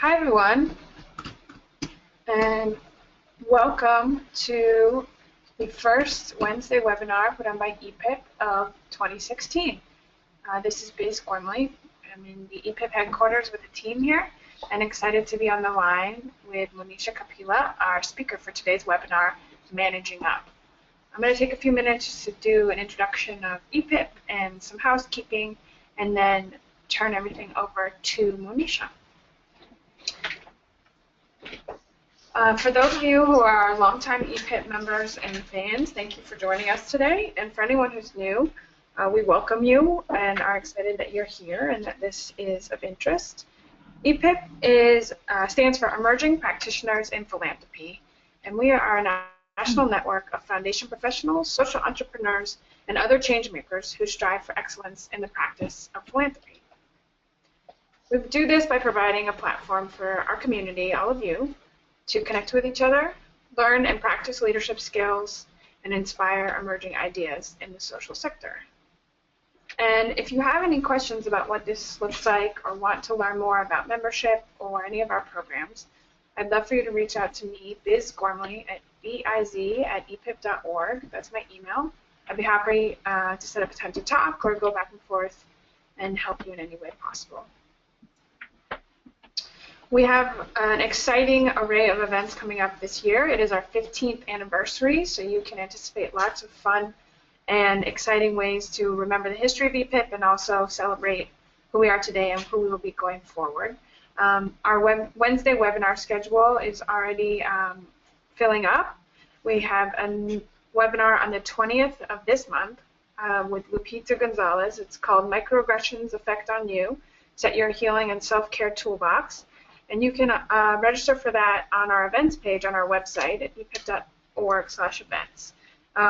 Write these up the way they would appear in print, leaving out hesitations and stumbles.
Hi everyone, and welcome to the first Wednesday webinar put on by EPIP of 2016. This is Biz Gormley. I'm in the EPIP headquarters with the team here and excited to be on the line with Monisha Kapila, our speaker for today's webinar, Managing Up. I'm going to take a few minutes to do an introduction of EPIP and some housekeeping, and then turn everything over to Monisha. For those of you who are longtime EPIP members and fans, thank you for joining us today. And for anyone who's new, we welcome you and are excited that you're here and that this is of interest. EPIP stands for Emerging Practitioners in Philanthropy, and we are a national network of foundation professionals, social entrepreneurs, and other change makers who strive for excellence in the practice of philanthropy. We do this by providing a platform for our community, all of you, to connect with each other, learn and practice leadership skills, and inspire emerging ideas in the social sector. And if you have any questions about what this looks like or want to learn more about membership or any of our programs, I'd love for you to reach out to me, Biz Gormley, at biz@epip.org. That's my email. I'd be happy to set up a time to talk or go back and forth and help you in any way possible. We have an exciting array of events coming up this year. It is our 15th anniversary, so you can anticipate lots of fun and exciting ways to remember the history of EPIP and also celebrate who we are today and who we will be going forward. Our Wednesday webinar schedule is already filling up. We have a webinar on the 20th of this month with Lupita Gonzalez. It's called Microaggressions Effect on You, Set Your Healing and Self-Care Toolbox. And you can register for that on our events page on our website at epip.org/events.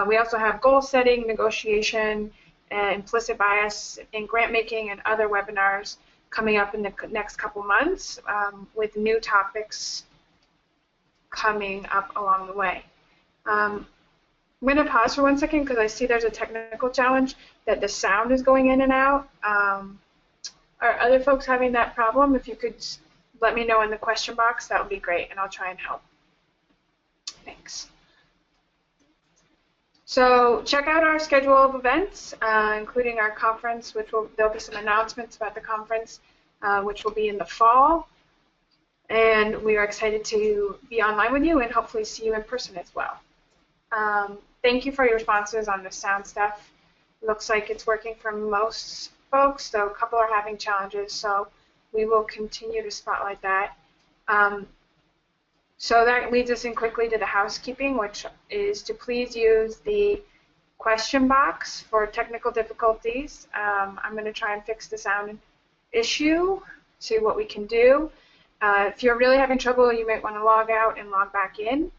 We also have goal setting, negotiation, and implicit bias in grant making and other webinars coming up in the next couple months with new topics coming up along the way. I'm going to pause for 1 second because I see there's a technical challenge that the sound is going in and out. Are other folks having that problem? If you could let me know in the question box, that would be great, and I'll try and help. Thanks. So check out our schedule of events, including our conference, there'll be some announcements about the conference, which will be in the fall. And we are excited to be online with you and hopefully see you in person as well. Thank you for your responses on the sound stuff. Looks like it's working for most folks, though a couple are having challenges, so we will continue to spotlight that. So that leads us in quickly to the housekeeping, which is to please use the question box for technical difficulties. I'm going to try and fix the sound issue, see what we can do. If you're really having trouble, you might want to log out and log back in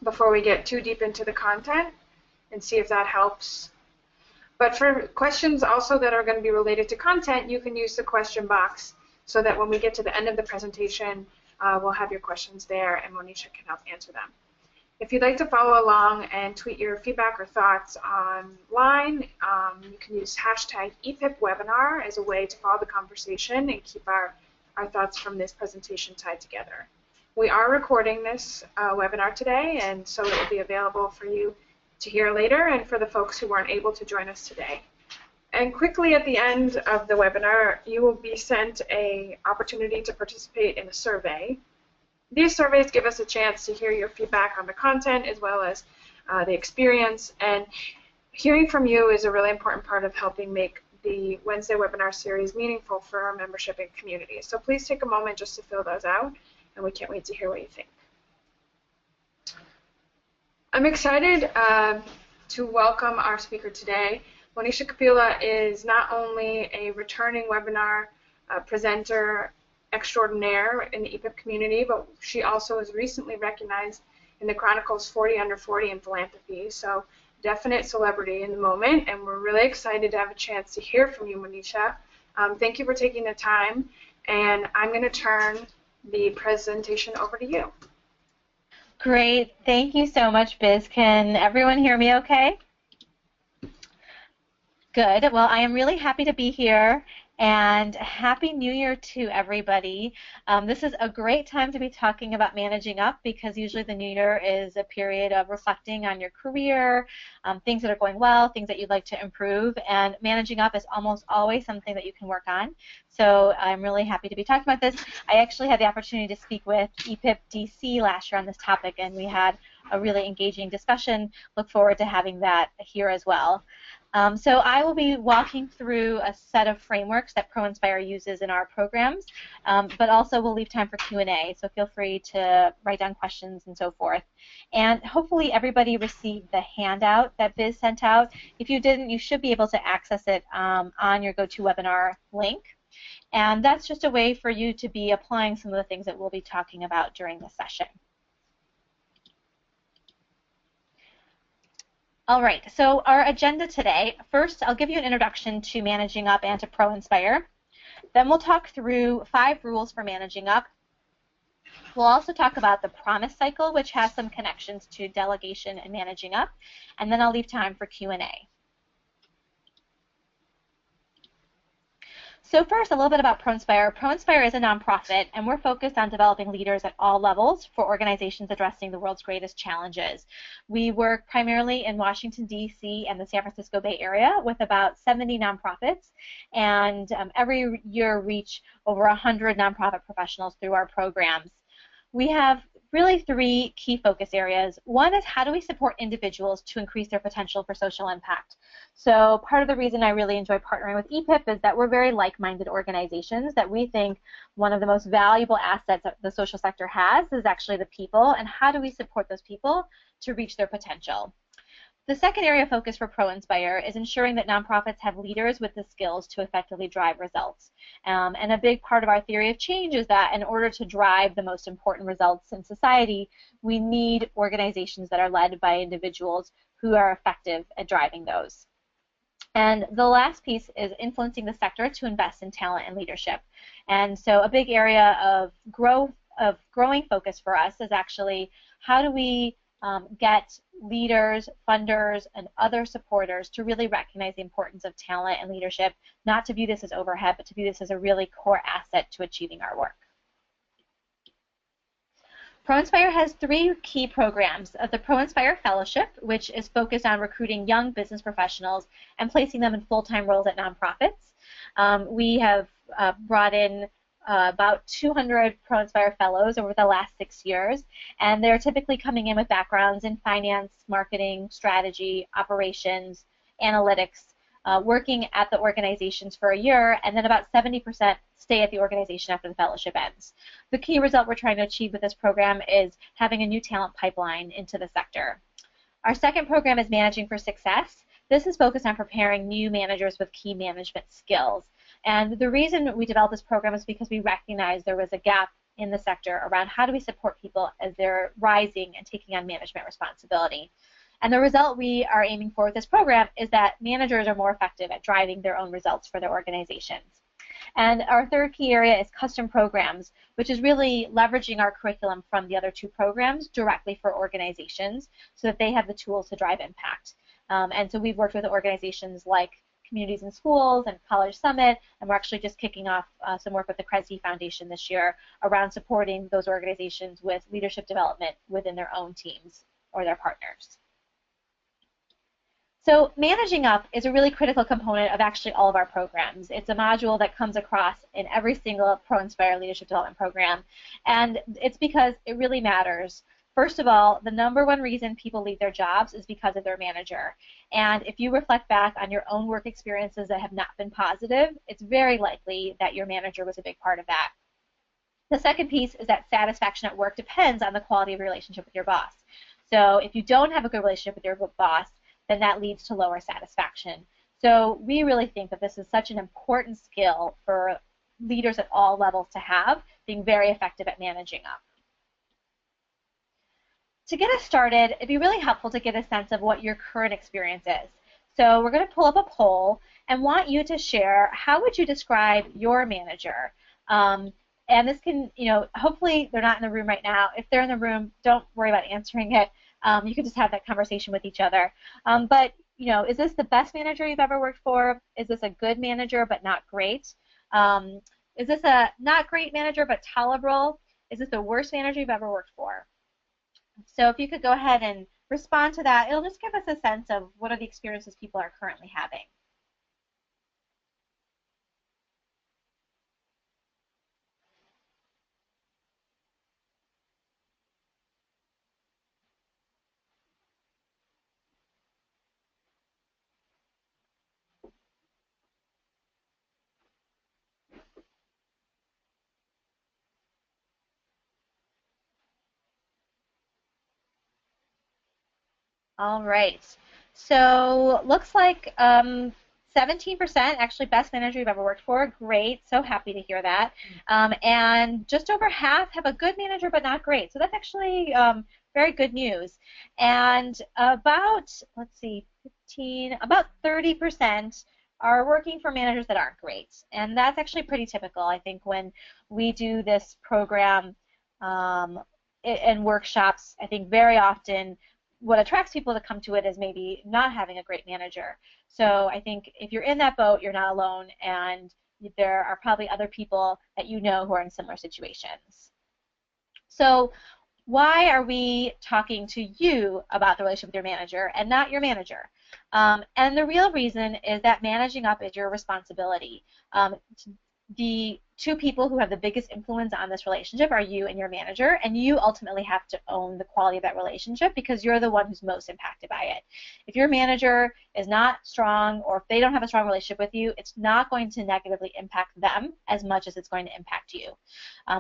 before we get too deep into the content and see if that helps. But for questions also that are going to be related to content, you can use the question box so that when we get to the end of the presentation, we'll have your questions there and Monisha can help answer them. If you'd like to follow along and tweet your feedback or thoughts online, you can use hashtag EPIPwebinar as a way to follow the conversation and keep our thoughts from this presentation tied together. We are recording this webinar today, and so it will be available for you to hear later and for the folks who weren't able to join us today. And quickly at the end of the webinar, you will be sent an opportunity to participate in a survey. These surveys give us a chance to hear your feedback on the content as well as the experience, and hearing from you is a really important part of helping make the Wednesday webinar series meaningful for our membership and community. So please take a moment just to fill those out, and we can't wait to hear what you think. I'm excited to welcome our speaker today. Monisha Kapila is not only a returning webinar presenter extraordinaire in the EPIP community, but she also was recently recognized in the Chronicle's 40 Under 40 in Philanthropy, so definite celebrity in the moment, and we're really excited to have a chance to hear from you, Monisha. Thank you for taking the time, and I'm going to turn the presentation over to you. Great. Thank you so much, Biz. Can everyone hear me okay? Good. Well, I am really happy to be here and Happy New Year to everybody. This is a great time to be talking about managing up because usually the New Year is a period of reflecting on your career, things that are going well, things that you'd like to improve, and managing up is almost always something that you can work on. So I'm really happy to be talking about this. I actually had the opportunity to speak with EPIP DC last year on this topic, and we had a really engaging discussion. Look forward to having that here as well. So I will be walking through a set of frameworks that ProInspire uses in our programs, but also we'll leave time for Q&A, so feel free to write down questions and so forth. And hopefully everybody received the handout that Biz sent out. If you didn't, you should be able to access it on your GoToWebinar link. And that's just a way for you to be applying some of the things that we'll be talking about during the session. All right, so our agenda today, first I'll give you an introduction to managing up and to ProInspire. Then we'll talk through 5 rules for managing up. We'll also talk about the promise cycle, which has some connections to delegation and managing up. And then I'll leave time for Q&A. So first, a little bit about ProInspire. ProInspire is a nonprofit, and we're focused on developing leaders at all levels for organizations addressing the world's greatest challenges. We work primarily in Washington, D.C. and the San Francisco Bay Area with about 70 nonprofits, and every year reach over 100 nonprofit professionals through our programs. We have really 3 key focus areas. One is how do we support individuals to increase their potential for social impact. So part of the reason I really enjoy partnering with EPIP is that we're very like-minded organizations, that we think one of the most valuable assets that the social sector has is actually the people, and how do we support those people to reach their potential. The second area of focus for ProInspire is ensuring that nonprofits have leaders with the skills to effectively drive results. And a big part of our theory of change is that in order to drive the most important results in society, we need organizations that are led by individuals who are effective at driving those. And the last piece is influencing the sector to invest in talent and leadership. And so a big area of growing focus for us is actually how do we get leaders, funders, and other supporters to really recognize the importance of talent and leadership, not to view this as overhead, but to view this as a really core asset to achieving our work. ProInspire has 3 key programs. The ProInspire Fellowship, which is focused on recruiting young business professionals and placing them in full-time roles at nonprofits. We have brought in about 200 ProInspire Fellows over the last 6 years, and they're typically coming in with backgrounds in finance, marketing, strategy, operations, analytics, working at the organizations for a year, and then about 70% stay at the organization after the fellowship ends. The key result we're trying to achieve with this program is having a new talent pipeline into the sector. Our second program is Managing for Success. This is focused on preparing new managers with key management skills. And the reason we developed this program is because we recognized there was a gap in the sector around how do we support people as they're rising and taking on management responsibility. And the result we are aiming for with this program is that managers are more effective at driving their own results for their organizations. And our third key area is custom programs, which is really leveraging our curriculum from the other 2 programs directly for organizations so that they have the tools to drive impact. And so we've worked with organizations like Communities in Schools and College Summit, and we're actually just kicking off some work with the Kresge Foundation this year around supporting those organizations with leadership development within their own teams or their partners. So managing up is a really critical component of actually all of our programs. It's a module that comes across in every single ProInspire Leadership Development program, and it's because it really matters. First of all, the #1 reason people leave their jobs is because of their manager. And if you reflect back on your own work experiences that have not been positive, it's very likely that your manager was a big part of that. The second piece is that satisfaction at work depends on the quality of your relationship with your boss. So if you don't have a good relationship with your boss, then that leads to lower satisfaction. So we really think that this is such an important skill for leaders at all levels to have, being very effective at managing up. To get us started, it'd be really helpful to get a sense of what your current experience is. So we're going to pull up a poll and want you to share how would you describe your manager. And this can, hopefully they're not in the room right now. If they're in the room, don't worry about answering it. You can just have that conversation with each other. But, is this the best manager you've ever worked for? Is this a good manager but not great? Is this a not great manager but tolerable? Is this the worst manager you've ever worked for? So if you could go ahead and respond to that, it'll just give us a sense of what are the experiences people are currently having. All right. So looks like 17% actually best manager you've ever worked for. Great. So happy to hear that. And just over half have a good manager but not great. So that's actually very good news. And about, let's see, 15, about 30% are working for managers that aren't great. And that's actually pretty typical, I think, when we do this program in workshops. I think very often what attracts people to come to it is maybe not having a great manager. So I think if you're in that boat, you're not alone, and there are probably other people that you know who are in similar situations. So why are we talking to you about the relationship with your manager and not your manager? And the real reason is that managing up is your responsibility. The two people who have the biggest influence on this relationship are you and your manager, and you ultimately have to own the quality of that relationship because you're the one who's most impacted by it. If your manager is not strong, or if they don't have a strong relationship with you, it's not going to negatively impact them as much as it's going to impact you,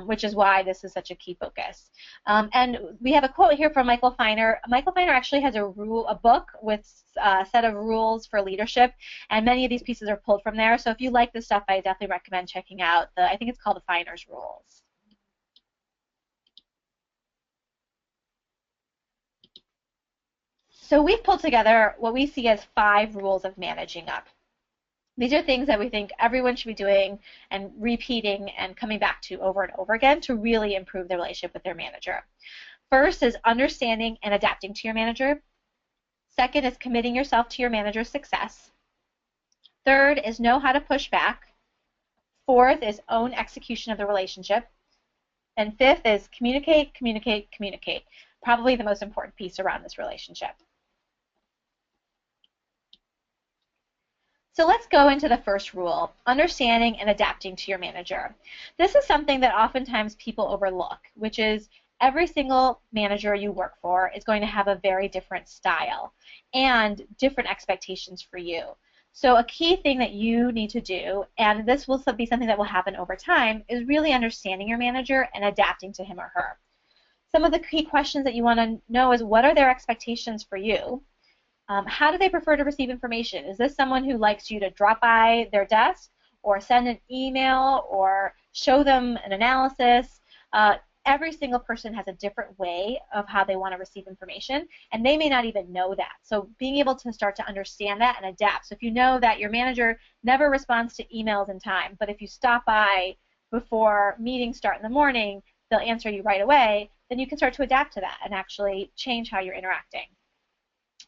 which is why this is such a key focus. And we have a quote here from Michael Feiner. Michael Feiner actually has a book with a set of rules for leadership, and many of these pieces are pulled from there. So if you like this stuff, I definitely recommend checking out I think it's called the Feiner's Rules. So we've pulled together what we see as 5 rules of managing up. These are things that we think everyone should be doing and repeating and coming back to over and over again to really improve their relationship with their manager. First is understanding and adapting to your manager. Second is committing yourself to your manager's success. Third is know how to push back. Fourth is own execution of the relationship. And fifth is communicate, communicate, communicate. Probably the most important piece around this relationship. So let's go into the first rule, understanding and adapting to your manager. This is something that oftentimes people overlook, which is every single manager you work for is going to have a very different style and different expectations for you. So a key thing that you need to do, and this will be something that will happen over time, is really understanding your manager and adapting to him or her. Some of the key questions that you want to know is, what are their expectations for you? How do they prefer to receive information? Is this someone who likes you to drop by their desk or send an email or show them an analysis? Every single person has a different way of how they want to receive information, and they may not even know that. So being able to start to understand that and adapt. So if you know that your manager never responds to emails in time, but if you stop by before meetings start in the morning, they'll answer you right away, then you can start to adapt to that and actually change how you're interacting.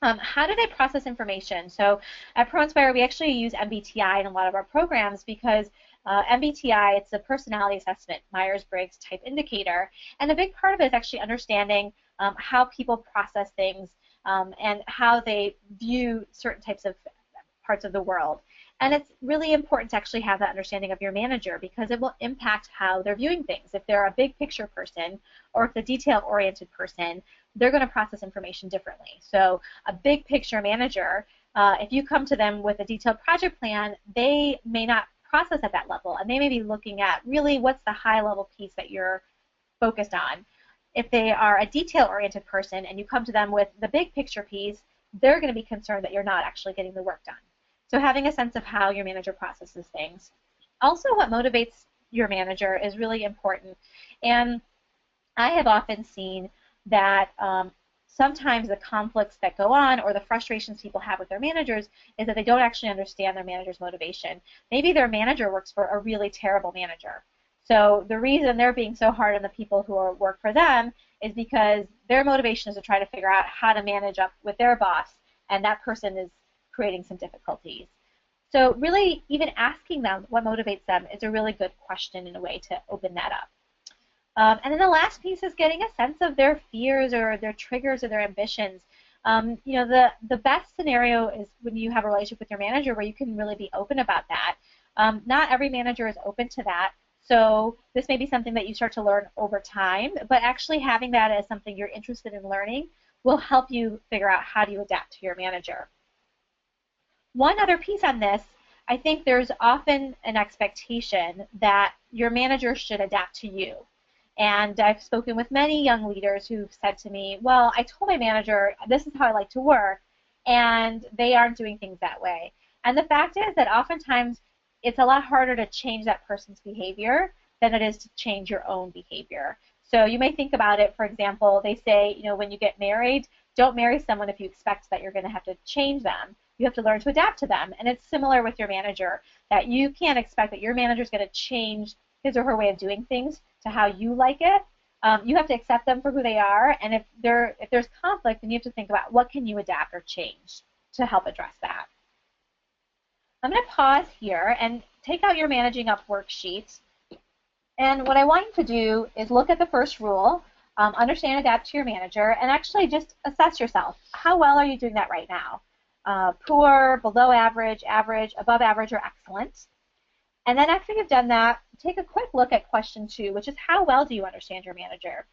How do they process information? So at ProInspire, we actually use MBTI in a lot of our programs because MBTI, it's a personality assessment, Myers-Briggs type indicator, and a big part of it is actually understanding how people process things and how they view certain types of parts of the world. And it's really important to actually have that understanding of your manager because it will impact how they're viewing things. If they're a big picture person or if they're a detail-oriented person, they're going to process information differently. So a big picture manager, if you come to them with a detailed project plan, they may not process at that level, and they may be looking at really what's the high-level piece that you're focused on. If they are a detail-oriented person and you come to them with the big picture piece, they're going to be concerned that you're not actually getting the work done. So having a sense of how your manager processes things. Also, what motivates your manager is really important. And I have often seen that sometimes the conflicts that go on or the frustrations people have with their managers is that they don't actually understand their manager's motivation. Maybe their manager works for a really terrible manager. So the reason they're being so hard on the people who work for them is because their motivation is to try to figure out how to manage up with their boss, and that person is creating some difficulties. So really, even asking them what motivates them is a really good question in a way to open that up. And then the last piece is getting a sense of their fears or their triggers or their ambitions. You know, the best scenario is when you have a relationship with your manager where you can really be open about that. Not every manager is open to that, so this may be something that you start to learn over time, but actually having that as something you're interested in learning will help you figure out how do you adapt to your manager. One other piece on this, I think there's often an expectation that your manager should adapt to you. And I've spoken with many young leaders who've said to me, well, I told my manager this is how I like to work, and they aren't doing things that way. And the fact is that oftentimes it's a lot harder to change that person's behavior than it is to change your own behavior. So you may think about it, for example, they say, you know, when you get married, don't marry someone if you expect that you're going to have to change them. You have to learn to adapt to them. And it's similar with your manager, that you can't expect that your manager is going to change his or her way of doing things to how you like it. You have to accept them for who they are, and if there's conflict, then you have to think about what can you adapt or change to help address that. I'm going to pause here and take out your Managing Up worksheet. And what I want you to do is look at the first rule, understand and adapt to your manager, and actually just assess yourself. How well are you doing that right now? Poor, below average, average, above average, or excellent? And then after you've done that, take a quick look at question 2, which is how well do you understand your manager?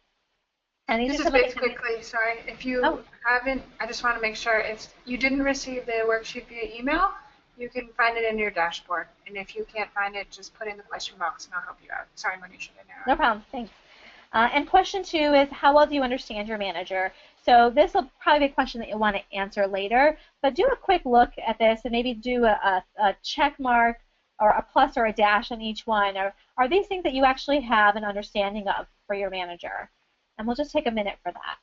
And this is basically, sorry, if you haven't, I just want to make sure if you didn't receive the worksheet via email, you can find it in your dashboard. And if you can't find it, just put in the question box and I'll help you out. Sorry, Monisha. No problem. Thanks. And question 2 is how well do you understand your manager? So this will probably be a question that you'll want to answer later, but do a quick look at this and maybe do a check mark or a plus or a dash on each one. Are these things that you actually have an understanding of for your manager? And we'll just take a minute for that.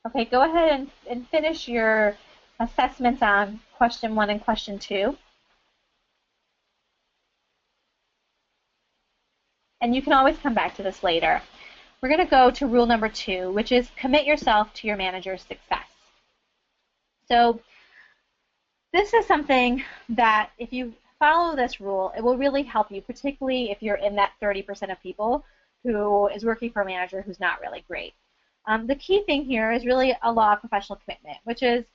Okay, go ahead and finish your assessments on question 1 and question 2. And you can always come back to this later. We're going to go to rule number 2, which is commit yourself to your manager's success. So this is something that if you follow this rule, it will really help you, particularly if you're in that 30% of people who is working for a manager who's not really great. The key thing here is really a law of professional commitment, which is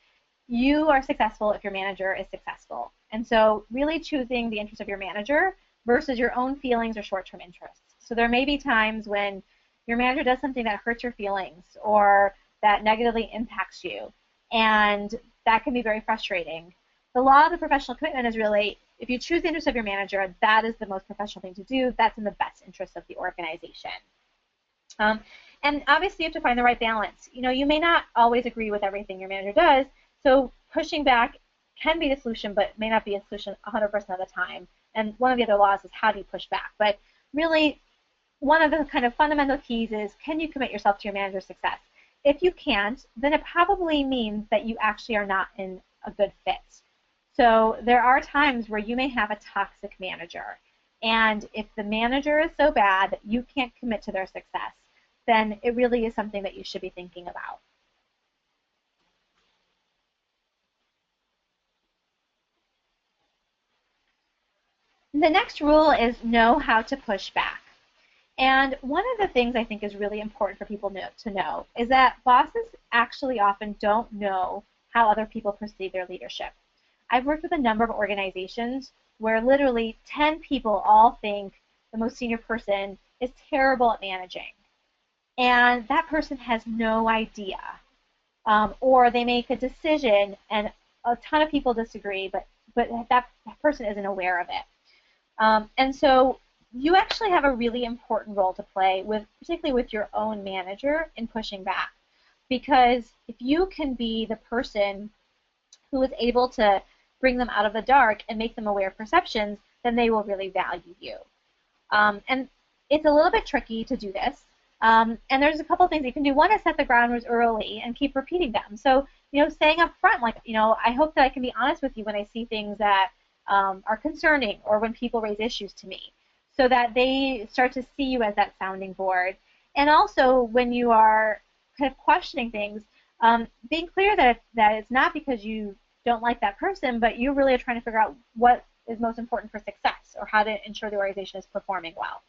you are successful if your manager is successful. And so really choosing the interest of your manager versus your own feelings or short-term interests. So there may be times when your manager does something that hurts your feelings or that negatively impacts you, and that can be very frustrating. The law of the professional commitment is really, if you choose the interest of your manager, that is the most professional thing to do. That's in the best interest of the organization. And obviously you have to find the right balance. You know, you may not always agree with everything your manager does, so pushing back can be the solution, but may not be a solution 100% of the time. And one of the other laws is how do you push back. But really, one of the kind of fundamental keys is, can you commit yourself to your manager's success? If you can't, then it probably means that you actually are not in a good fit. So there are times where you may have a toxic manager. And if the manager is so bad that you can't commit to their success, then it really is something that you should be thinking about. The next rule is know how to push back. And one of the things I think is really important for people to know is that bosses actually often don't know how other people perceive their leadership. I've worked with a number of organizations where literally 10 people all think the most senior person is terrible at managing. And that person has no idea. Or they make a decision and a ton of people disagree, but that person isn't aware of it. And so you actually have a really important role to play, particularly with your own manager, in pushing back. Because if you can be the person who is able to bring them out of the dark and make them aware of perceptions, then they will really value you. And it's a little bit tricky to do this. And there's a couple things you can do. One is set the ground rules early and keep repeating them. So, saying up front, like, I hope that I can be honest with you when I see things that are concerning or when people raise issues to me, so that they start to see you as that sounding board. And also, when you are kind of questioning things, being clear that it's not because you don't like that person, but you really are trying to figure out what is most important for success or how to ensure the organization is performing well.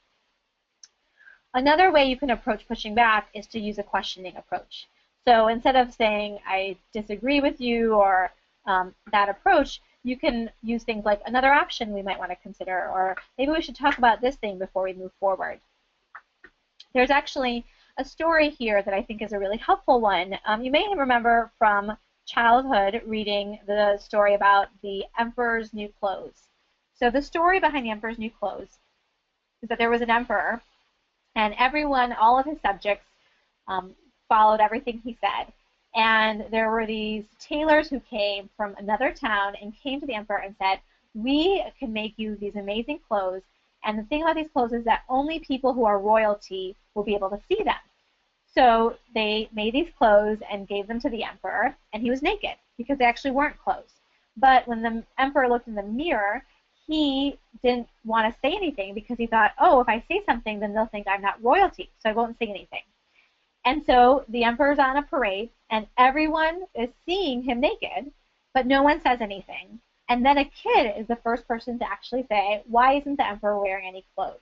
Another way you can approach pushing back is to use a questioning approach. So instead of saying, I disagree with you, or that approach, you can use things like another option we might want to consider, or maybe we should talk about this thing before we move forward. There's actually a story here that I think is a really helpful one. You may remember from childhood reading the story about the Emperor's New Clothes. So the story behind the Emperor's New Clothes is that there was an emperor, and everyone, all of his subjects, followed everything he said. And there were these tailors who came from another town and came to the emperor and said, we can make you these amazing clothes, and the thing about these clothes is that only people who are royalty will be able to see them. So they made these clothes and gave them to the emperor, and he was naked because they actually weren't clothes. But when the emperor looked in the mirror, he didn't want to say anything because he thought, oh, if I say something, then they'll think I'm not royalty, so I won't say anything. And so the emperor's on a parade, and everyone is seeing him naked, but no one says anything. And then a kid is the first person to actually say, why isn't the emperor wearing any clothes?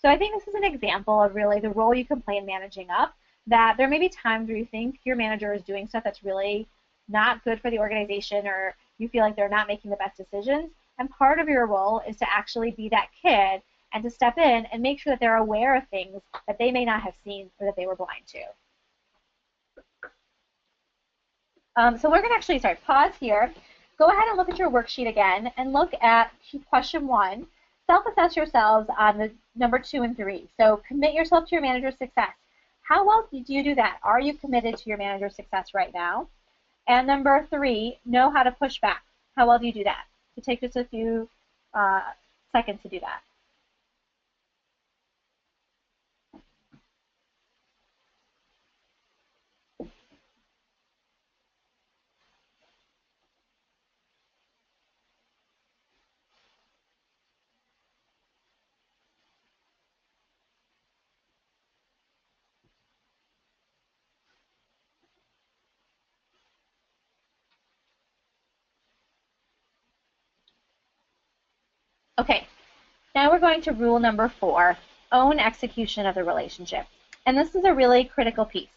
So I think this is an example of really the role you can play in managing up, that there may be times where you think your manager is doing stuff that's really not good for the organization, or you feel like they're not making the best decisions. And part of your role is to actually be that kid and to step in and make sure that they're aware of things that they may not have seen or that they were blind to. So we're going to actually, pause here. Go ahead and look at your worksheet again and look at question 1. Self-assess yourselves on the number 2 and 3. So commit yourself to your manager's success. How well do you do that? Are you committed to your manager's success right now? And number 3, know how to push back. How well do you do that? So take just a few seconds to do that. Okay, now we're going to rule number 4, own execution of the relationship. And this is a really critical piece.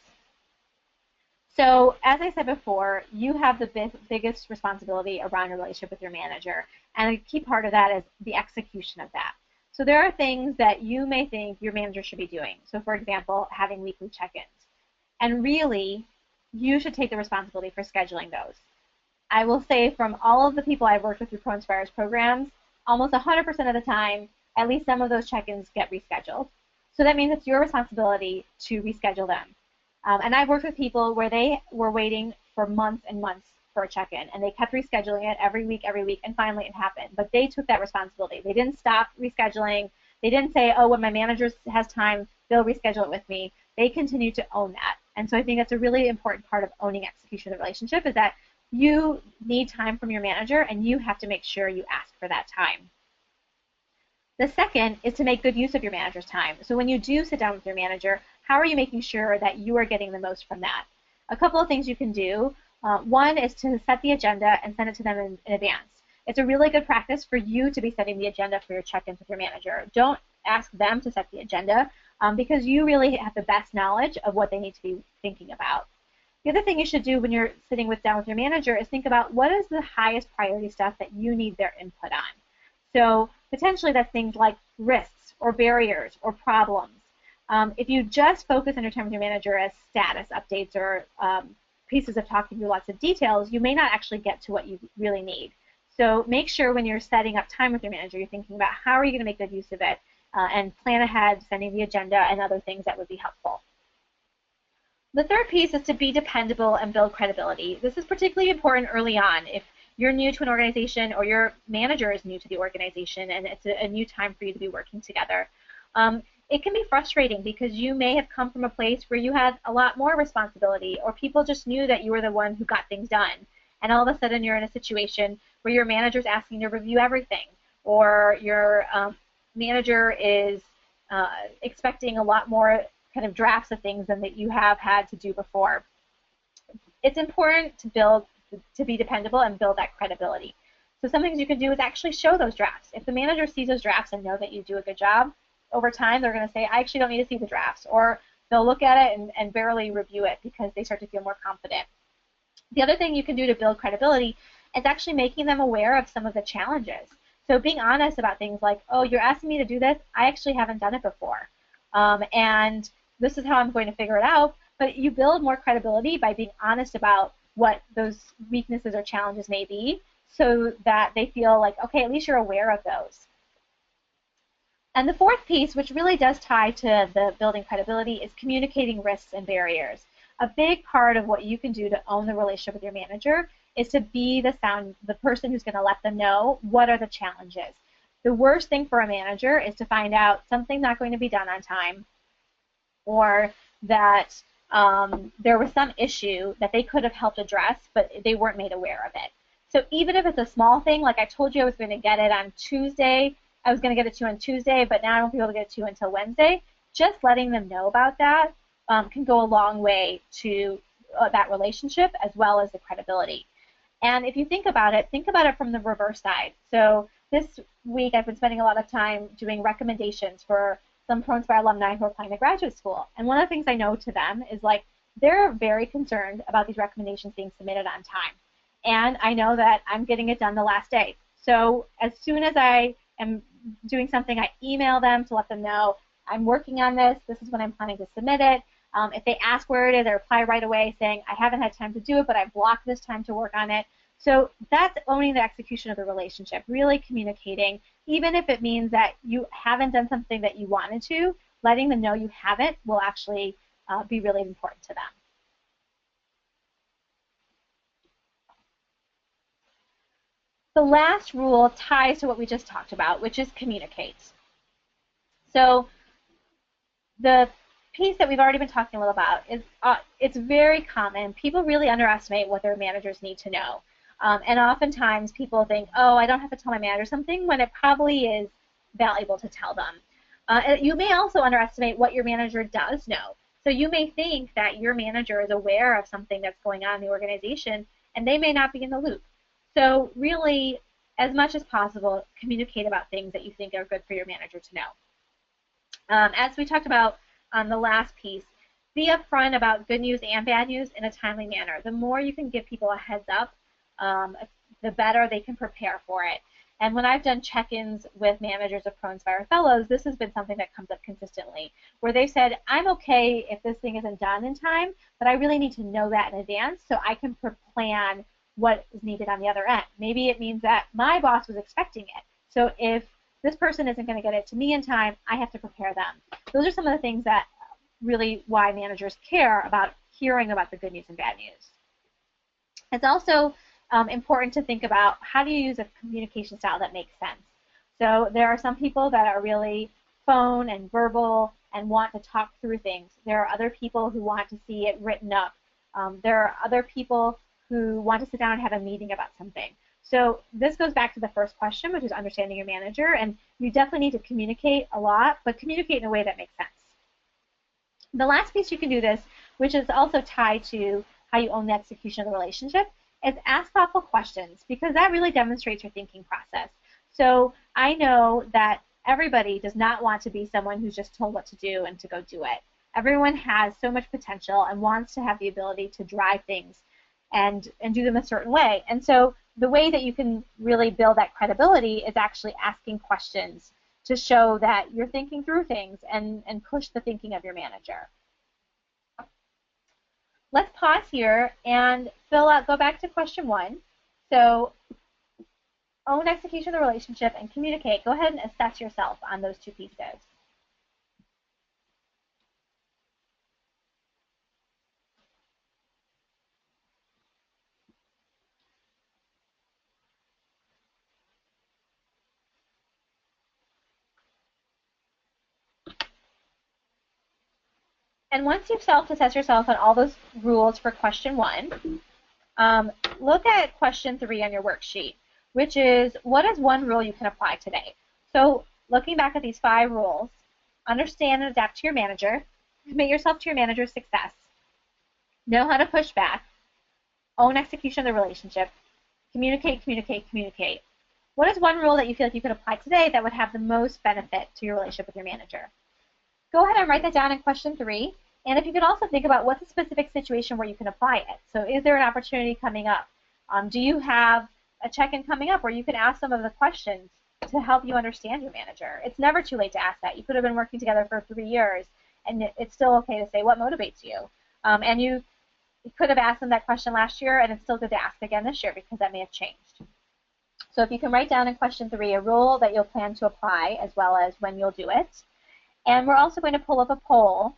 So as I said before, you have the biggest responsibility around your relationship with your manager, and a key part of that is the execution of that. So there are things that you may think your manager should be doing. So for example, having weekly check-ins. And really, you should take the responsibility for scheduling those. I will say from all of the people I've worked with through ProInspire's programs, almost 100% of the time, at least some of those check-ins get rescheduled. So that means it's your responsibility to reschedule them. And I've worked with people where they were waiting for months and months for a check-in, and they kept rescheduling it every week, and finally it happened. But they took that responsibility. They didn't stop rescheduling. They didn't say, oh, when my manager has time, they'll reschedule it with me. They continue to own that. And so I think that's a really important part of owning execution of the relationship, is that you need time from your manager, and you have to make sure you ask for that time. The second is to make good use of your manager's time. So when you do sit down with your manager, how are you making sure that you are getting the most from that? A couple of things you can do. One is to set the agenda and send it to them in advance. It's a really good practice for you to be setting the agenda for your check-ins with your manager. Don't ask them to set the agenda because you really have the best knowledge of what they need to be thinking about. The other thing you should do when you're sitting down with your manager is think about what is the highest priority stuff that you need their input on. So potentially that's things like risks or barriers or problems. If you just focus on your time with your manager as status updates or pieces of talking through lots of details, you may not actually get to what you really need. So make sure when you're setting up time with your manager, you're thinking about how are you going to make good use of it and plan ahead, sending the agenda and other things that would be helpful. The third piece is to be dependable and build credibility. This is particularly important early on. If you're new to an organization or your manager is new to the organization and it's a new time for you to be working together, it can be frustrating because you may have come from a place where you had a lot more responsibility, or people just knew that you were the one who got things done. And all of a sudden you're in a situation where your manager's asking you to review everything, or your manager is expecting a lot more kind of drafts of things than that you have had to do before. It's important to be dependable and build that credibility. So some things you can do is actually show those drafts. If the manager sees those drafts and know that you do a good job, over time they're going to say, I actually don't need to see the drafts, or they'll look at it and barely review it because they start to feel more confident. The other thing you can do to build credibility is actually making them aware of some of the challenges. So being honest about things like, oh, you're asking me to do this, I actually haven't done it before, and this is how I'm going to figure it out. But you build more credibility by being honest about what those weaknesses or challenges may be, so that they feel like, okay, at least you're aware of those. And the fourth piece, which really does tie to the building credibility, is communicating risks and barriers. A big part of what you can do to own the relationship with your manager is to be the person who's going to let them know what are the challenges. The worst thing for a manager is to find out something's not going to be done on time, or that there was some issue that they could have helped address, but they weren't made aware of it. So even if it's a small thing, like I told you I was going to get it on Tuesday, I was going to get it to you on Tuesday, but now I won't be able to get it to you until Wednesday, just letting them know about that can go a long way to that relationship as well as the credibility. And if you think about it from the reverse side. So this week I've been spending a lot of time doing recommendations for some ProInspire alumni who are applying to graduate school. And one of the things I know to them is, like, they're very concerned about these recommendations being submitted on time. And I know that I'm getting it done the last day. So as soon as I am doing something, I email them to let them know I'm working on this. This is when I'm planning to submit it. If they ask where it is, I reply right away saying I haven't had time to do it, but I've blocked this time to work on it. So that's owning the execution of the relationship, really communicating, even if it means that you haven't done something that you wanted to, letting them know you haven't will actually be really important to them. The last rule ties to what we just talked about, which is communicate. So the piece that we've already been talking a little about is it's very common. People really underestimate what their managers need to know. And oftentimes people think, oh, I don't have to tell my manager something, when it probably is valuable to tell them. You may also underestimate what your manager does know. So you may think that your manager is aware of something that's going on in the organization, and they may not be in the loop. So really, as much as possible, communicate about things that you think are good for your manager to know. As we talked about on the last piece, be upfront about good news and bad news in a timely manner. The more you can give people a heads up, the better they can prepare for it. And when I've done check-ins with managers of ProInspire Fellows, this has been something that comes up consistently, where they've said, I'm okay if this thing isn't done in time, but I really need to know that in advance so I can plan what is needed on the other end. Maybe it means that my boss was expecting it. So if this person isn't going to get it to me in time, I have to prepare them. Those are some of the things that really why managers care about hearing about the good news and bad news. It's also important to think about, how do you use a communication style that makes sense? So there are some people that are really phone and verbal and want to talk through things. There are other people who want to see it written up. There are other people who want to sit down and have a meeting about something. So this goes back to the first question, which is understanding your manager, and you definitely need to communicate a lot, but communicate in a way that makes sense. The last piece you can do this, which is also tied to how you own the execution of the relationship, is ask thoughtful questions, because that really demonstrates your thinking process. So I know that everybody does not want to be someone who's just told what to do and to go do it. Everyone has so much potential and wants to have the ability to drive things and do them a certain way. And so the way that you can really build that credibility is actually asking questions to show that you're thinking through things and push the thinking of your manager. Let's pause here and go back to question 1. So own execution of the relationship and communicate. Go ahead and assess yourself on those two pieces. And once you've self-assessed yourself on all those rules for question 1, look at question 3 on your worksheet, which is, what is one rule you can apply today? So looking back at these 5 rules, understand and adapt to your manager, commit yourself to your manager's success, know how to push back, own execution of the relationship, communicate, communicate, communicate. What is one rule that you feel like you could apply today that would have the most benefit to your relationship with your manager? Go ahead and write that down in question 3. And if you could also think about what's a specific situation where you can apply it. So is there an opportunity coming up? Do you have a check-in coming up where you can ask some of the questions to help you understand your manager? It's never too late to ask that. You could have been working together for 3 years, and it's still okay to say what motivates you. And you could have asked them that question last year, and it's still good to ask again this year because that may have changed. So if you can write down in question 3 a rule that you'll plan to apply as well as when you'll do it. And we're also going to pull up a poll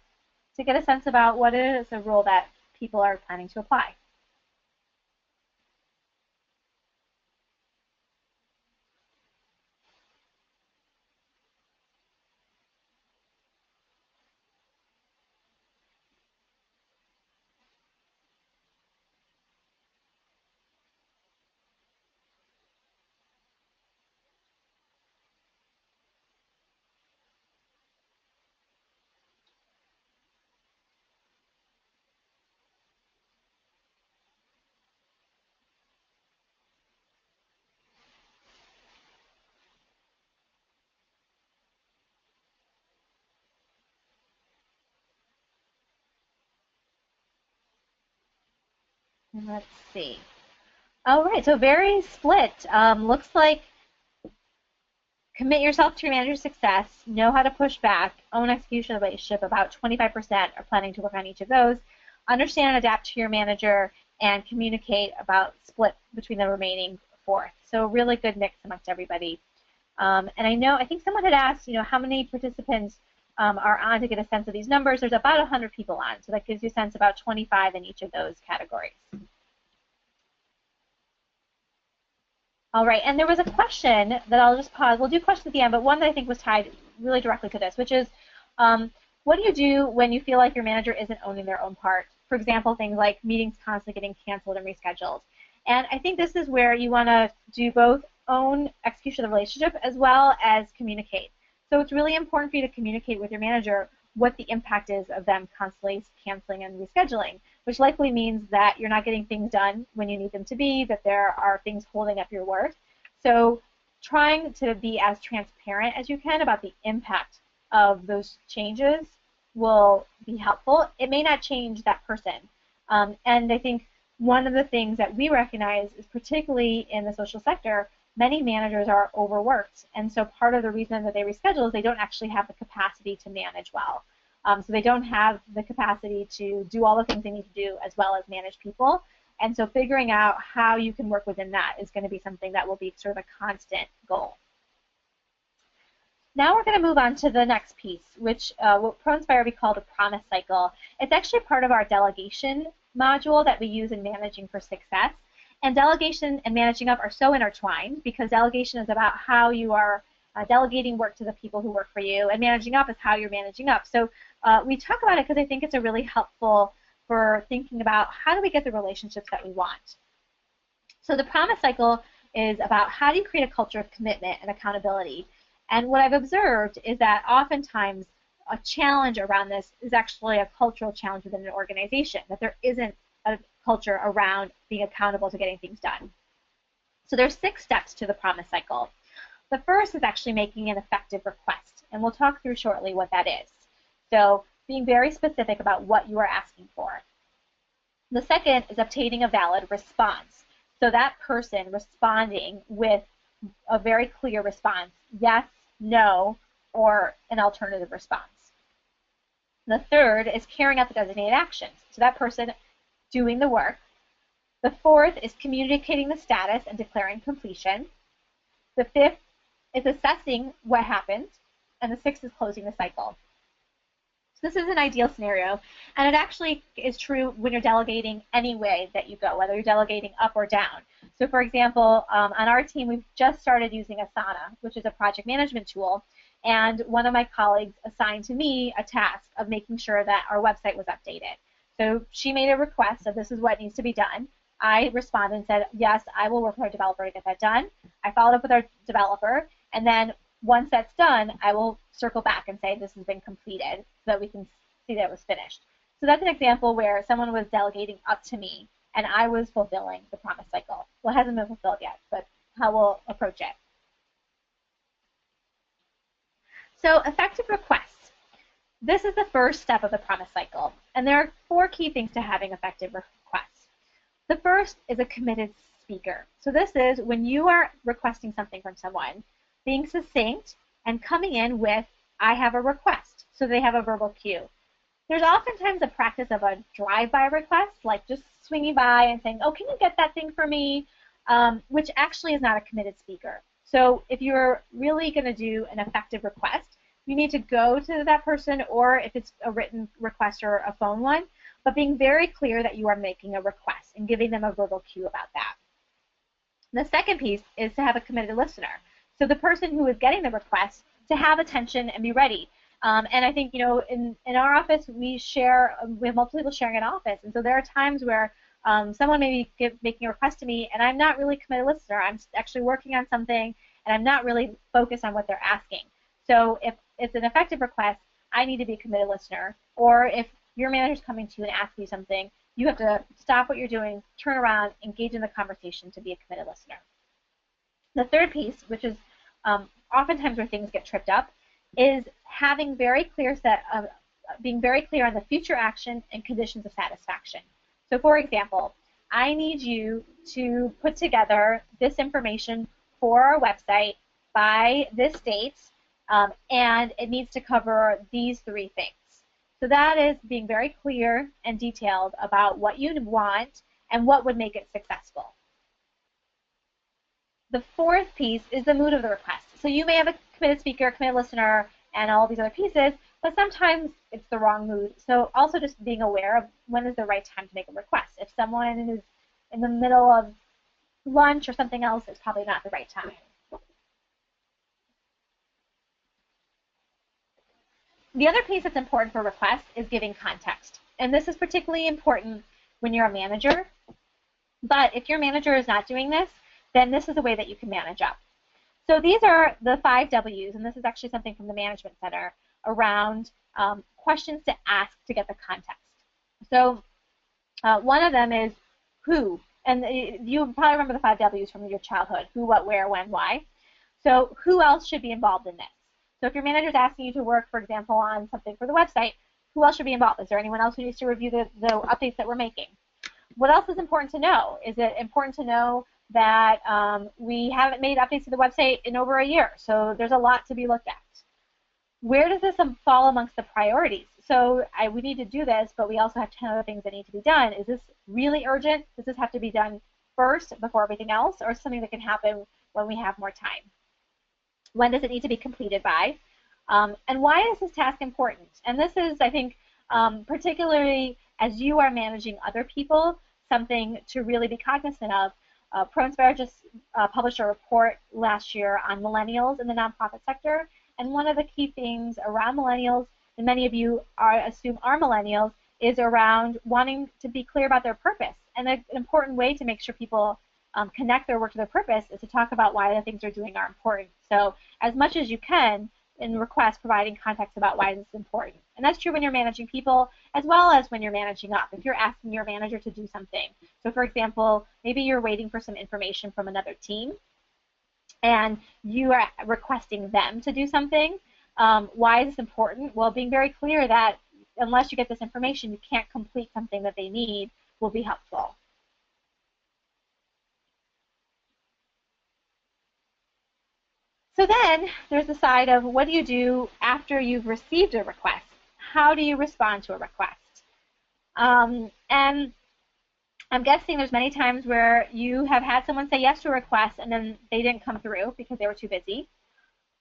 to get a sense about what is a rule that people are planning to apply. And let's see. All right, so very split. Looks like commit yourself to your manager's success, know how to push back, own execution of the relationship. About 25% are planning to work on each of those. Understand and adapt to your manager, and communicate about split between the remaining 4th. So really good mix amongst everybody. And I think someone had asked, how many participants are on to get a sense of these numbers. There's about 100 people on, so that gives you a sense about 25 in each of those categories. All right, and there was a question that I'll just pause. We'll do questions at the end, but one that I think was tied really directly to this, which is, what do you do when you feel like your manager isn't owning their own part? For example, things like meetings constantly getting canceled and rescheduled. And I think this is where you want to do both own execution of the relationship as well as communicate. So it's really important for you to communicate with your manager what the impact is of them constantly canceling and rescheduling, which likely means that you're not getting things done when you need them to be, that there are things holding up your work. So trying to be as transparent as you can about the impact of those changes will be helpful. It may not change that person. And I think one of the things that we recognize is, particularly in the social sector, many managers are overworked, and so part of the reason that they reschedule is they don't actually have the capacity to manage well. So they don't have the capacity to do all the things they need to do as well as manage people, and so figuring out how you can work within that is going to be something that will be sort of a constant goal. Now we're going to move on to the next piece, which what ProInspire we call the promise cycle. It's actually part of our delegation module that we use in Managing for Success. And delegation and managing up are so intertwined because delegation is about how you are delegating work to the people who work for you, and managing up is how you're managing up. So we talk about it because I think it's a really helpful for thinking about how do we get the relationships that we want. So the promise cycle is about how do you create a culture of commitment and accountability. And what I've observed is that oftentimes a challenge around this is actually a cultural challenge within an organization, that there isn't a culture around being accountable to getting things done. So there's 6 steps to the promise cycle. The first is actually making an effective request, and we'll talk through shortly what that is. So being very specific about what you are asking for. The second is obtaining a valid response. So that person responding with a very clear response, yes, no, or an alternative response. The third is carrying out the designated actions. So that person doing the work. The fourth is communicating the status and declaring completion. The fifth is assessing what happened. And the sixth is closing the cycle. So this is an ideal scenario, and it actually is true when you're delegating any way that you go, whether you're delegating up or down. So for example, on our team, we've just started using Asana, which is a project management tool, and one of my colleagues assigned to me a task of making sure that our website was updated. So she made a request of this is what needs to be done. I responded and said, yes, I will work with our developer to get that done. I followed up with our developer, and then once that's done, I will circle back and say this has been completed so that we can see that it was finished. So that's an example where someone was delegating up to me, and I was fulfilling the promise cycle. Well, it hasn't been fulfilled yet, but how we'll approach it. So effective requests. This is the first step of the promise cycle, and there are 4 key things to having effective requests. The first is a committed speaker. So this is when you are requesting something from someone, being succinct and coming in with, I have a request, so they have a verbal cue. There's oftentimes a practice of a drive-by request, like just swinging by and saying, oh, can you get that thing for me, which actually is not a committed speaker. So if you're really going to do an effective request, you need to go to that person, or if it's a written request or a phone one, but being very clear that you are making a request and giving them a verbal cue about that. The second piece is to have a committed listener. So the person who is getting the request to have attention and be ready. And I think, in our office, we have multiple people sharing an office. And so there are times where someone may be making a request to me, and I'm not really a committed listener. I'm actually working on something, and I'm not really focused on what they're asking. So if it's an effective request, I need to be a committed listener. Or if your manager's coming to you and asking you something, you have to stop what you're doing, turn around, engage in the conversation to be a committed listener. The third piece, which is oftentimes where things get tripped up, is having being very clear on the future action and conditions of satisfaction. So for example, I need you to put together this information for our website by this date, and it needs to cover these 3 things. So that is being very clear and detailed about what you want and what would make it successful. The fourth piece is the mood of the request. So you may have a committed speaker, committed listener, and all these other pieces, but sometimes it's the wrong mood. So also just being aware of when is the right time to make a request. If someone is in the middle of lunch or something else, it's probably not the right time. The other piece that's important for requests is giving context. And this is particularly important when you're a manager. But if your manager is not doing this, then this is a way that you can manage up. So these are the 5 W's, and this is actually something from the Management Center around questions to ask to get the context. So one of them is who, and you probably remember the 5 W's from your childhood: who, what, where, when, why. So who else should be involved in this? So if your manager is asking you to work, for example, on something for the website, who else should be involved? Is there anyone else who needs to review the updates that we're making? What else is important to know? Is it important to know that we haven't made updates to the website in over a year, so there's a lot to be looked at? Where does this fall amongst the priorities? So we need to do this, but we also have 10 other things that need to be done. Is this really urgent? Does this have to be done first before everything else, or something that can happen when we have more time? When does it need to be completed by? And why is this task important? And this is, I think, particularly as you are managing other people, something to really be cognizant of. ProInspire just published a report last year on millennials in the nonprofit sector, and one of the key things around millennials, and many of you assume are millennials, is around wanting to be clear about their purpose. And an important way to make sure people connect their work to their purpose is to talk about why the things they're doing are important. So as much as you can in request, providing context about why this is important. And that's true when you're managing people as well as when you're managing up. If you're asking your manager to do something. So for example, maybe you're waiting for some information from another team and you are requesting them to do something. Why is this important? Well, being very clear that unless you get this information, you can't complete something that they need will be helpful. So then there's the side of what do you do after you've received a request? How do you respond to a request? And I'm guessing there's many times where you have had someone say yes to a request and then they didn't come through because they were too busy.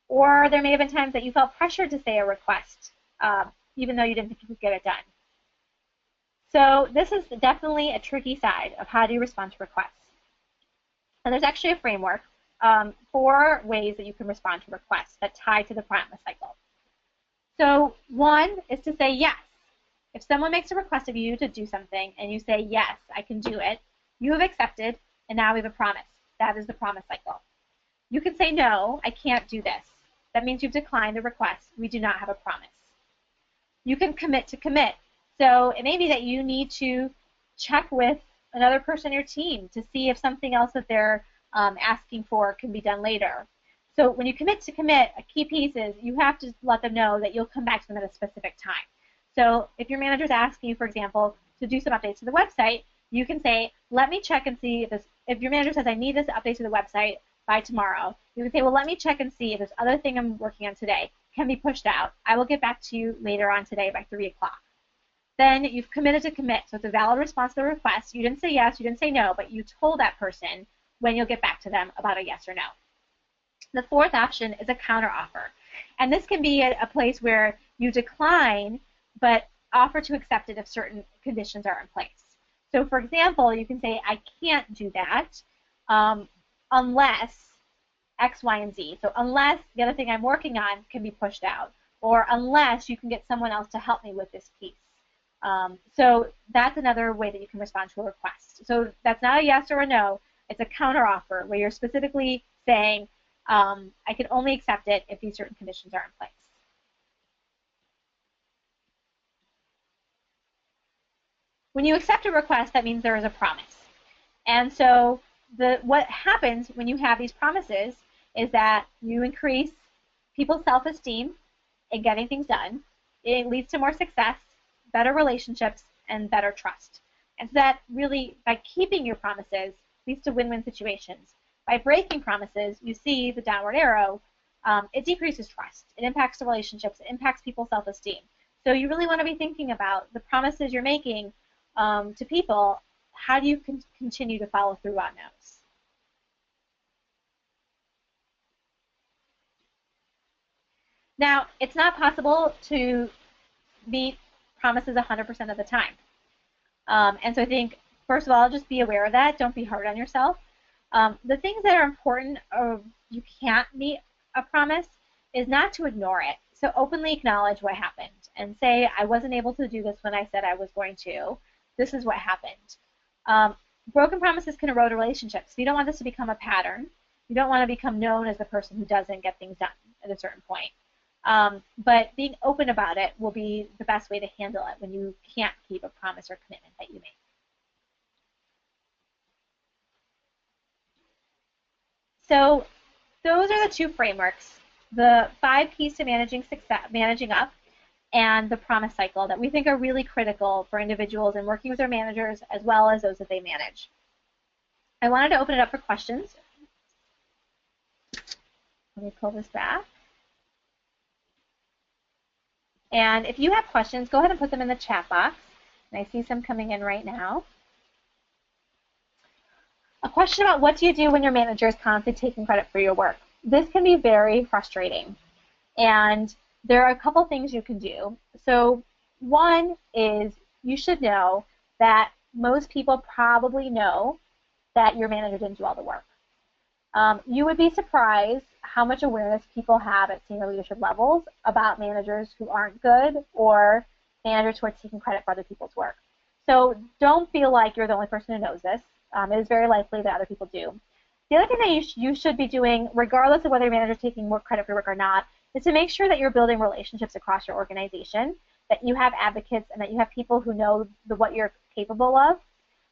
Or there may have been times that you felt pressured to say a request even though you didn't think you could get it done. So this is definitely a tricky side of how do you respond to requests. And there's actually a framework 4 ways that you can respond to requests that tie to the promise cycle. So 1 is to say yes. If someone makes a request of you to do something and you say, yes, I can do it, you have accepted, and now we have a promise. That is the promise cycle. You can say, no, I can't do this. That means you've declined the request. We do not have a promise. You can commit to commit. So it may be that you need to check with another person on your team to see if something else that they're asking for can be done later. So when you commit to commit, a key piece is you have to let them know that you'll come back to them at a specific time. So if your manager is asking you, for example, to do some updates to the website, you can say, let me check and see if this, if your manager says, I need this update to the website by tomorrow, you can say, well, let me check and see if this other thing I'm working on today can be pushed out. I will get back to you later on today by 3 o'clock. Then you've committed to commit. So it's a valid response to the request. You didn't say yes, you didn't say no, but you told that person when you'll get back to them about a yes or no. The 4th option is a counteroffer. And this can be a place where you decline, but offer to accept it if certain conditions are in place. So for example, you can say, I can't do that unless X, Y, and Z. So unless the other thing I'm working on can be pushed out, or unless you can get someone else to help me with this piece. So that's another way that you can respond to a request. So that's not a yes or a no. It's a counteroffer where you're specifically saying, I can only accept it if these certain conditions are in place. When you accept a request, that means there is a promise. And so what happens when you have these promises is that you increase people's self-esteem in getting things done. It leads to more success, better relationships, and better trust. And so that really, by keeping your promises, leads to win-win situations. By breaking promises, you see the downward arrow, it decreases trust. It impacts the relationships. It impacts people's self-esteem. So you really want to be thinking about the promises you're making to people. How do you continue to follow through on those? Now, it's not possible to meet promises 100% of the time. And so I think, first of all, just be aware of that. Don't be hard on yourself. The things that are important, or you can't meet a promise, is not to ignore it. So openly acknowledge what happened and say, I wasn't able to do this when I said I was going to. This is what happened. Broken promises can erode relationships. You don't want this to become a pattern. You don't want to become known as the person who doesn't get things done at a certain point. But being open about it will be the best way to handle it when you can't keep a promise or commitment that you make. So those are the 2 frameworks, the 5 keys to managing success, managing up, and the promise cycle that we think are really critical for individuals in working with their managers as well as those that they manage. I wanted to open it up for questions. Let me pull this back. And if you have questions, go ahead and put them in the chat box. And I see some coming in right now. A question about what do you do when your manager is constantly taking credit for your work? This can be very frustrating. And there are a couple things you can do. So one is you should know that most people probably know that your manager didn't do all the work. You would be surprised how much awareness people have at senior leadership levels about managers who aren't good or managers who are taking credit for other people's work. So don't feel like you're the only person who knows this. It is very likely that other people do. The other thing that you should be doing, regardless of whether your manager is taking more credit for your work or not, is to make sure that you're building relationships across your organization, that you have advocates, and that you have people who know what you're capable of.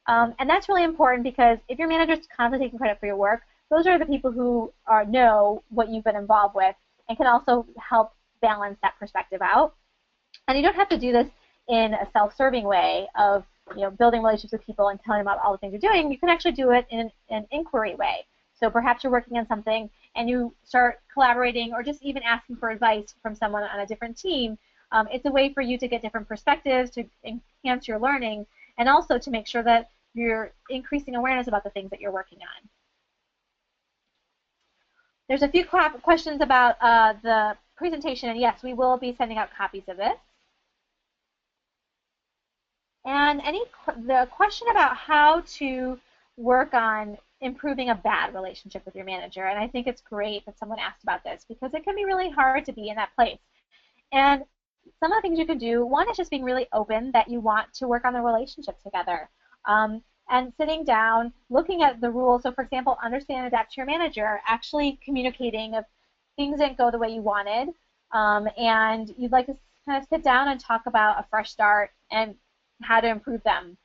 And that's really important because if your manager is constantly taking credit for your work, those are the people who know what you've been involved with and can also help balance that perspective out. And you don't have to do this in a self-serving way of building relationships with people and telling them about all the things you're doing. You can actually do it in an inquiry way. So perhaps you're working on something and you start collaborating or just even asking for advice from someone on a different team. It's a way for you to get different perspectives, to enhance your learning, and also to make sure that you're increasing awareness about the things that you're working on. There's a few questions about the presentation, and yes, we will be sending out copies of this. And the question about how to work on improving a bad relationship with your manager. And I think it's great that someone asked about this because it can be really hard to be in that place. And some of the things you can do, one is just being really open that you want to work on the relationship together. And sitting down, looking at the rules. So for example, understand and adapt to your manager, actually communicating if things didn't go the way you wanted, and you'd like to kind of sit down and talk about a fresh start and how to improve them.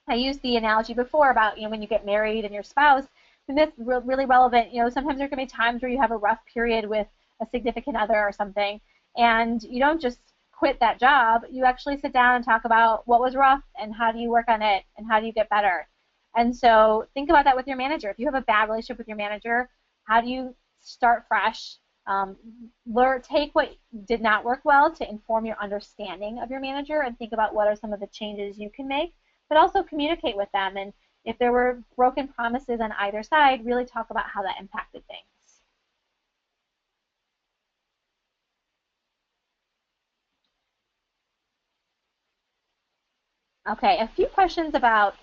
I used the analogy before about, when you get married and your spouse, and that's really relevant. Sometimes there can be times where you have a rough period with a significant other or something, and you don't just quit that job. You actually sit down and talk about what was rough and how do you work on it and how do you get better. And so think about that with your manager. If you have a bad relationship with your manager, how do you start fresh? Take what did not work well to inform your understanding of your manager and think about what are some of the changes you can make, but also communicate with them. And if there were broken promises on either side, really talk about how that impacted things. Okay, a few questions about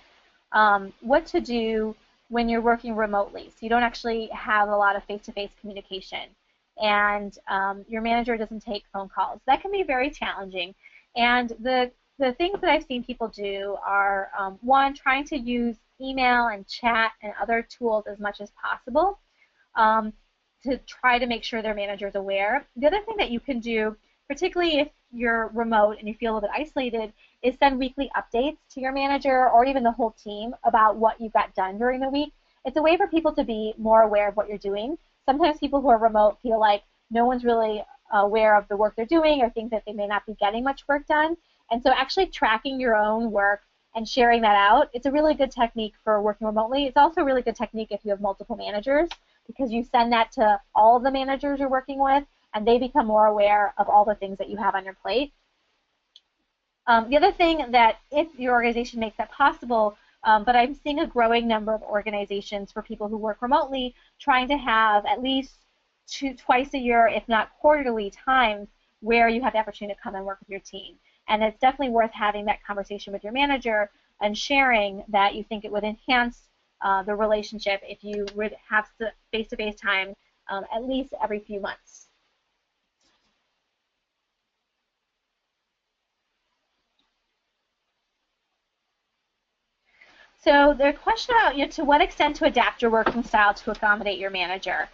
what to do when you're working remotely. So you don't actually have a lot of face-to-face communication, and your manager doesn't take phone calls. That can be very challenging. And the things that I've seen people do are, one, trying to use email and chat and other tools as much as possible to try to make sure their manager is aware. The other thing that you can do, particularly if you're remote and you feel a little bit isolated, is send weekly updates to your manager or even the whole team about what you got done during the week. It's a way for people to be more aware of what you're doing. Sometimes people who are remote feel like no one's really aware of the work they're doing or think that they may not be getting much work done. And so actually tracking your own work and sharing that out, it's a really good technique for working remotely. It's also a really good technique if you have multiple managers, because you send that to all of the managers you're working with and they become more aware of all the things that you have on your plate. The other thing that, if your organization makes that possible, but I'm seeing a growing number of organizations for people who work remotely trying to have at least twice a year, if not quarterly, times where you have the opportunity to come and work with your team. And it's definitely worth having that conversation with your manager and sharing that you think it would enhance the relationship if you would have face-to-face time at least every few months. So the question about, to what extent to adapt your working style to accommodate your manager.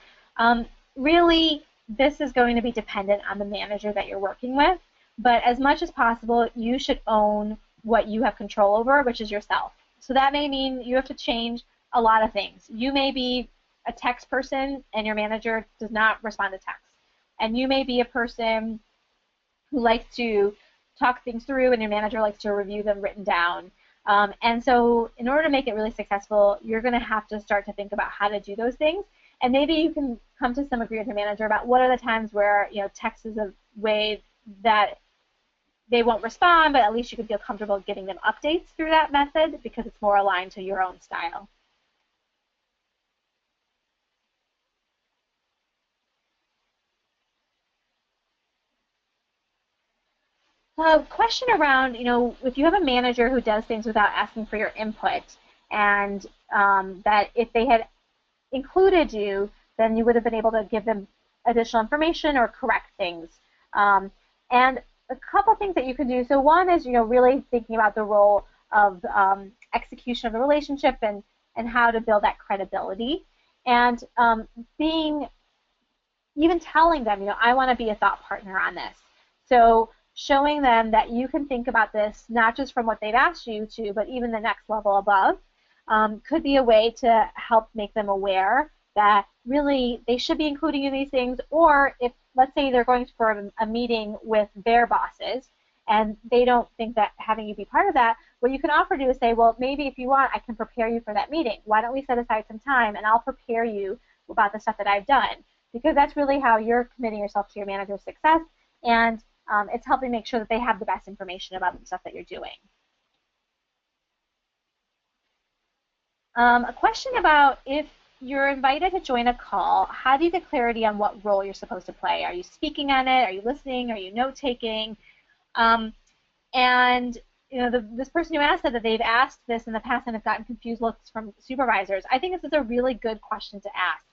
Really, this is going to be dependent on the manager that you're working with, but as much as possible, you should own what you have control over, which is yourself. So that may mean you have to change a lot of things. You may be a text person and your manager does not respond to text. And you may be a person who likes to talk things through and your manager likes to review them written down. And so in order to make it really successful, you're going to have to start to think about how to do those things. And maybe you can come to some agreement with your manager about what are the times where text is a way that they won't respond, but at least you can feel comfortable giving them updates through that method because it's more aligned to your own style. Question around, if you have a manager who does things without asking for your input, and that if they had included you, then you would have been able to give them additional information or correct things. And a couple things that you can do. So one is, really thinking about the role of execution of the relationship and how to build that credibility. And even telling them, I want to be a thought partner on this. So showing them that you can think about this not just from what they've asked you to, but even the next level above, could be a way to help make them aware that really they should be including you in these things. Or if, let's say, they're going for a meeting with their bosses and they don't think that having you be part of that, what you can offer to do is say, well, maybe if you want, I can prepare you for that meeting. Why don't we set aside some time and I'll prepare you about the stuff that I've done? Because that's really how you're committing yourself to your manager's success, and it's helping make sure that they have the best information about the stuff that you're doing. A question about, if you're invited to join a call, how do you get clarity on what role you're supposed to play? Are you speaking on it? Are you listening? Are you note-taking? And this person who asked said that they've asked this in the past and have gotten confused looks from supervisors. I think this is a really good question to ask.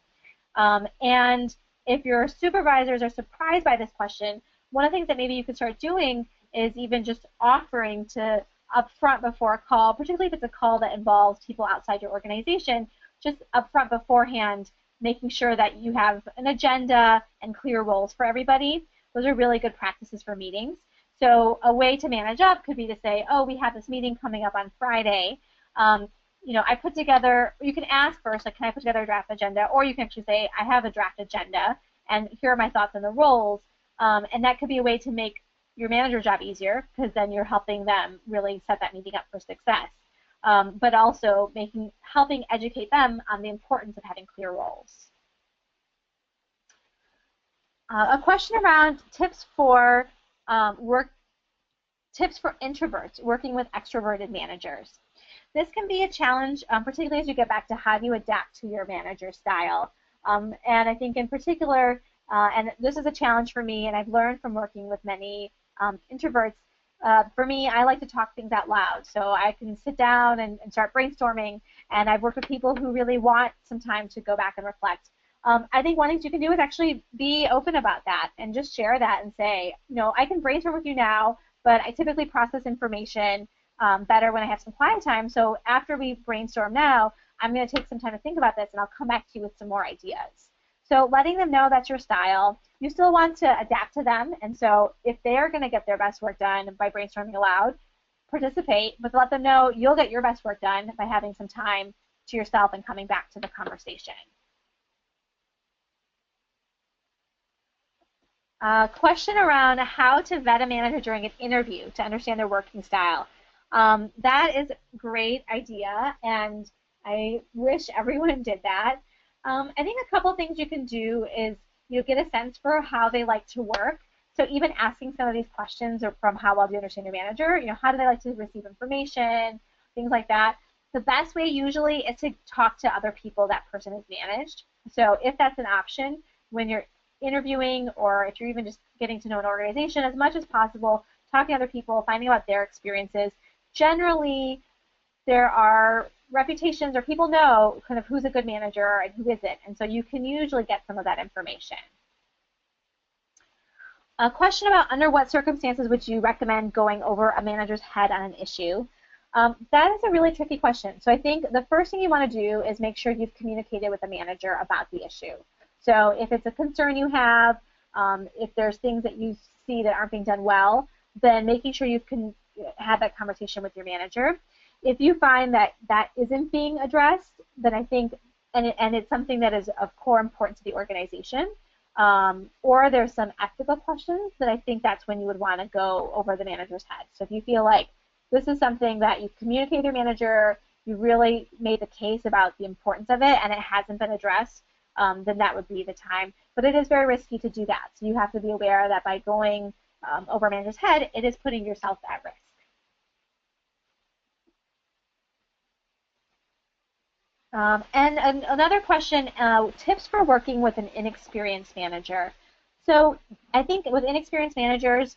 And if your supervisors are surprised by this question, one of the things that maybe you could start doing is even just offering to upfront before a call, particularly if it's a call that involves people outside your organization, just upfront beforehand, making sure that you have an agenda and clear roles for everybody. Those are really good practices for meetings. So a way to manage up could be to say, oh, we have this meeting coming up on Friday. I put together, you can ask first, like, can I put together a draft agenda? Or you can actually say, I have a draft agenda, and here are my thoughts on the roles. And that could be a way to make your manager's job easier, because then you're helping them really set that meeting up for success. But also helping educate them on the importance of having clear roles. A question around tips for introverts working with extroverted managers. This can be a challenge, particularly as you get back to how do you adapt to your manager style. And I think in particular, and this is a challenge for me, and I've learned from working with many introverts. For me, I like to talk things out loud, so I can sit down and start brainstorming, and I've worked with people who really want some time to go back and reflect. I think one thing you can do is actually be open about that and just share that and say, I can brainstorm with you now, but I typically process information better when I have some quiet time, so after we brainstorm now, I'm going to take some time to think about this, and I'll come back to you with some more ideas. So letting them know that's your style. You still want to adapt to them, and so if they are going to get their best work done by brainstorming aloud, participate, but let them know you'll get your best work done by having some time to yourself and coming back to the conversation. Question around how to vet a manager during an interview to understand their working style. That is a great idea, and I wish everyone did that. I think a couple things you can do is get a sense for how they like to work. So even asking some of these questions are from how well do you understand your manager? How do they like to receive information, things like that. The best way usually is to talk to other people that person has managed. So if that's an option, when you're interviewing or if you're even just getting to know an organization, as much as possible, talking to other people, finding out their experiences. Generally, there are reputations, or people know kind of who's a good manager and who isn't, and so you can usually get some of that information. A question about under what circumstances would you recommend going over a manager's head on an issue? That is a really tricky question. So I think the first thing you want to do is make sure you've communicated with the manager about the issue. So if it's a concern you have, if there's things that you see that aren't being done well, then making sure you can have that conversation with your manager. If you find that that isn't being addressed, then I think, and it's something that is of core importance to the organization, or there's some ethical questions, then I think that's when you would want to go over the manager's head. So if you feel like this is something that you communicate with your manager, you really made the case about the importance of it, and it hasn't been addressed, then that would be the time. But it is very risky to do that. So you have to be aware that by going over a manager's head, it is putting yourself at risk. And another question, tips for working with an inexperienced manager. So I think with inexperienced managers,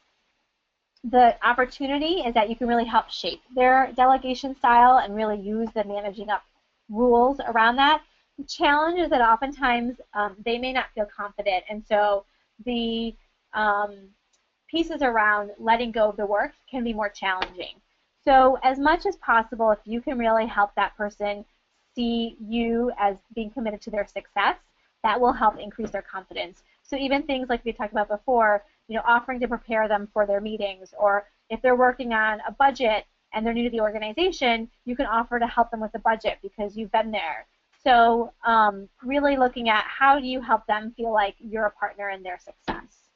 the opportunity is that you can really help shape their delegation style and really use the managing up rules around that. The challenge is that oftentimes they may not feel confident, and so the pieces around letting go of the work can be more challenging. So as much as possible, if you can really help that person see you as being committed to their success, that will help increase their confidence. So even things like we talked about before, offering to prepare them for their meetings, or if they're working on a budget and they're new to the organization, you can offer to help them with the budget because you've been there. So really looking at how do you help them feel like you're a partner in their success.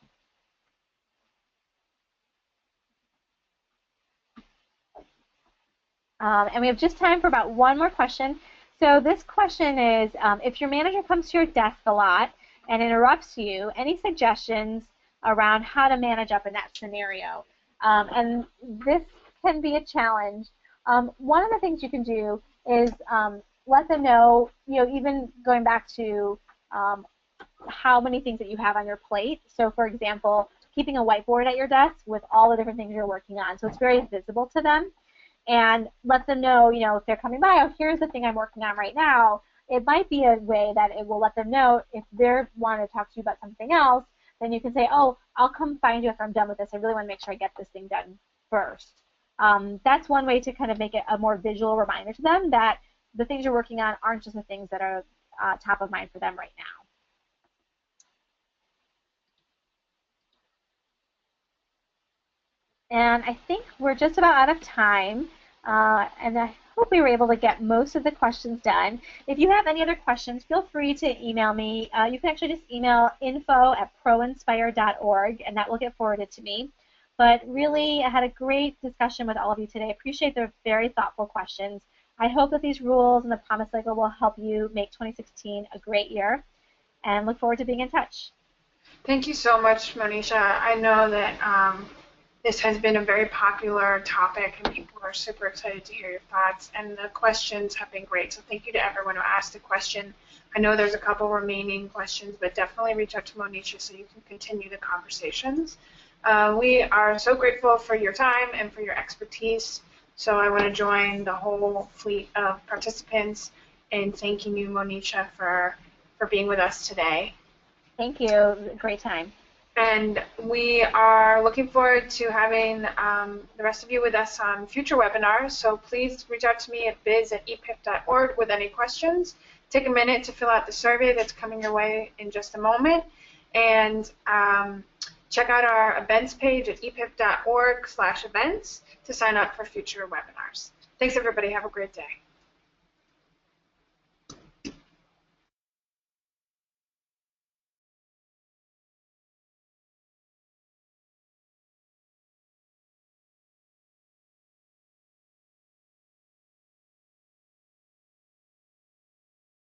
And we have just time for about one more question. So this question is, if your manager comes to your desk a lot and interrupts you, any suggestions around how to manage up in that scenario? And this can be a challenge. One of the things you can do is let them know, even going back to how many things that you have on your plate. So for example, keeping a whiteboard at your desk with all the different things you're working on. So it's very visible to them. And let them know, you know, if they're coming by, oh, here's the thing I'm working on right now. It might be a way that it will let them know if they want to talk to you about something else, then you can say, oh, I'll come find you after I'm done with this. I really want to make sure I get this thing done first. That's one way to kind of make it a more visual reminder to them that the things you're working on aren't just the things that are top of mind for them right now. And I think we're just about out of time, and I hope we were able to get most of the questions done. If you have any other questions, feel free to email me. You can actually just email info@proinspire.org, and that will get forwarded to me. But really, I had a great discussion with all of you today. I appreciate the very thoughtful questions. I hope that these rules and the promise cycle will help you make 2016 a great year, and look forward to being in touch. Thank you so much, Monisha. I know that this has been a very popular topic, and people are super excited to hear your thoughts, and the questions have been great. So thank you to everyone who asked a question. I know there's a couple remaining questions, but definitely reach out to Monisha so you can continue the conversations. We are so grateful for your time and for your expertise. So I want to join the whole fleet of participants in thanking you, Monisha, for being with us today. Thank you. Great time. And we are looking forward to having the rest of you with us on future webinars. So please reach out to me at biz@epip.org with any questions. Take a minute to fill out the survey that's coming your way in just a moment. And check out our events page at epip.org/events to sign up for future webinars. Thanks, everybody. Have a great day.